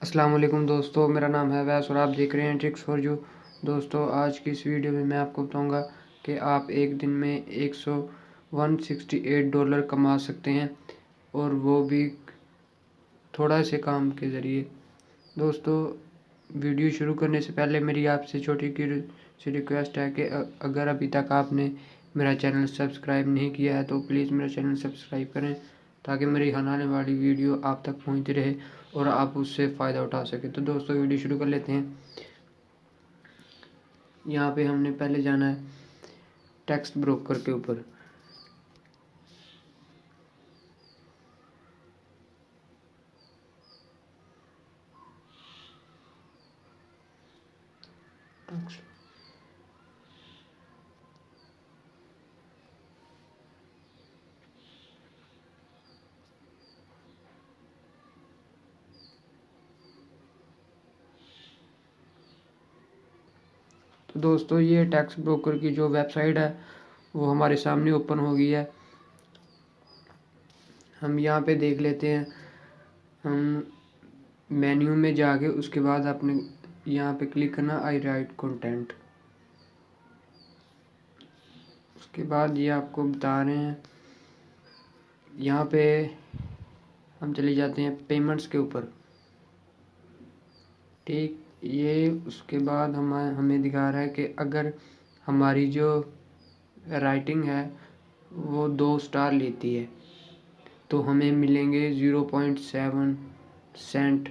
अस्सलाम वालेकुम दोस्तों, मेरा नाम है वैस और आप देख रहे हैं ट्रिक्स फॉर यू। दोस्तों, आज की इस वीडियो में मैं आपको बताऊंगा कि आप एक दिन में $168 कमा सकते हैं, और वो भी थोड़ा से काम के ज़रिए। दोस्तों, वीडियो शुरू करने से पहले मेरी आपसे छोटी सी रिक्वेस्ट है कि अगर अभी तक आपने मेरा चैनल सब्सक्राइब नहीं किया है तो प्लीज़ मेरा चैनल सब्सक्राइब करें, ताकि मेरी आने वाली वीडियो आप तक पहुंचती रहे और आप उससे फ़ायदा उठा सकें। तो दोस्तों, वीडियो शुरू कर लेते हैं। यहाँ पे हमने पहले जाना है टेक्स्ट ब्रोकर के ऊपर। तो दोस्तों, ये टैक्स ब्रोकर की जो वेबसाइट है वो हमारे सामने ओपन हो गई है। हम यहाँ पे देख लेते हैं। हम मेन्यू में जाके उसके बाद अपने यहाँ पे क्लिक करना आई राइट कंटेंट। उसके बाद ये आपको बता रहे हैं, यहाँ पे हम चले जाते हैं पेमेंट्स के ऊपर। ठीक, ये उसके बाद हमें दिखा रहा है कि अगर हमारी जो राइटिंग है वो 2 स्टार लेती है तो हमें मिलेंगे 0.7 सेंट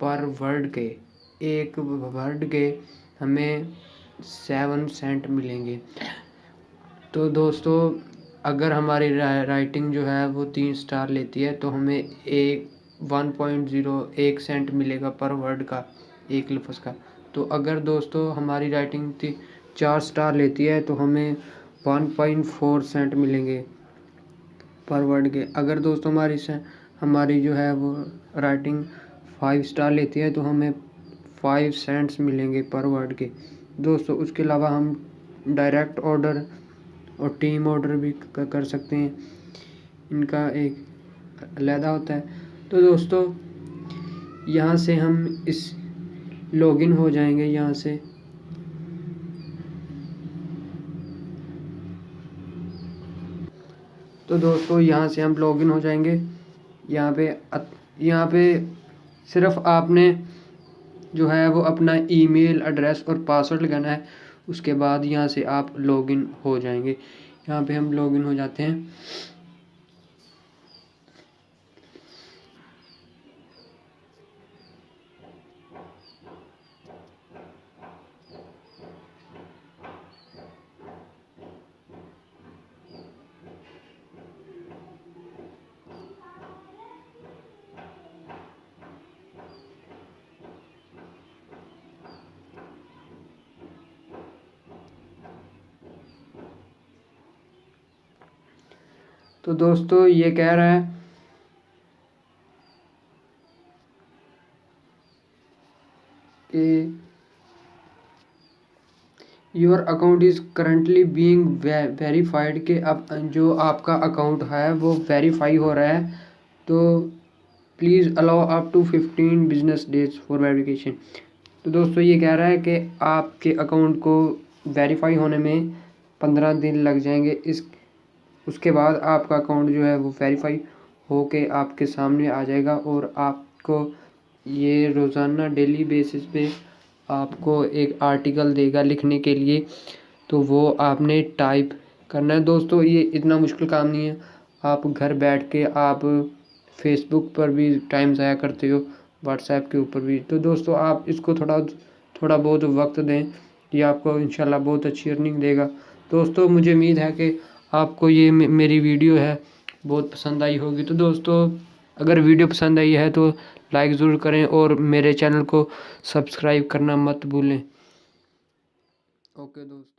पर वर्ड के। एक वर्ड के हमें 7 सेंट मिलेंगे। तो दोस्तों, अगर हमारी राइटिंग जो है वो 3 स्टार लेती है तो हमें 1.01 सेंट मिलेगा पर वर्ड का, एक लफ्ज़ का। तो अगर दोस्तों हमारी राइटिंग 4 स्टार लेती है तो हमें 1.4 सेंट मिलेंगे पर वर्ड के। अगर दोस्तों हमारी जो है वो राइटिंग 5 स्टार लेती है तो हमें 5 सेंट्स मिलेंगे पर वर्ड के। दोस्तों, उसके अलावा हम डायरेक्ट ऑर्डर और टीम ऑर्डर भी कर सकते हैं, इनका एक अलहदा होता है। तो दोस्तों, यहाँ से हम इस लॉगिन हो जाएंगे। यहाँ से तो दोस्तों, यहाँ से हम लॉगिन हो जाएंगे। यहाँ पे सिर्फ आपने जो है वो अपना ईमेल एड्रेस और पासवर्ड लगाना है। उसके बाद यहाँ से आप लॉगिन हो जाएंगे। यहाँ पे हम लॉगिन हो जाते हैं। तो दोस्तों, ये कह रहा है कि your account is currently being verified, के अब जो आपका अकाउंट है वो वेरीफाई हो रहा है। तो please allow up to 15 business days for verification. तो दोस्तों, ये कह रहा है कि आपके अकाउंट को वेरीफाई होने में 15 दिन लग जाएंगे। उसके बाद आपका अकाउंट जो है वो वेरीफाई होके आपके सामने आ जाएगा, और आपको ये रोज़ाना डेली बेसिस पे आपको एक आर्टिकल देगा लिखने के लिए। तो वो आपने टाइप करना है। दोस्तों, ये इतना मुश्किल काम नहीं है। आप घर बैठ के आप फेसबुक पर भी टाइम ज़ाया करते हो, व्हाट्सएप के ऊपर भी। तो दोस्तों, आप इसको थोड़ा बहुत वक्त दें, ये आपको इंशाल्लाह बहुत अच्छी अर्निंग देगा। दोस्तों, मुझे उम्मीद है कि आपको ये मेरी वीडियो है बहुत पसंद आई होगी। तो दोस्तों, अगर वीडियो पसंद आई है तो लाइक ज़रूर करें और मेरे चैनल को सब्सक्राइब करना मत भूलें। ओके दोस्तों।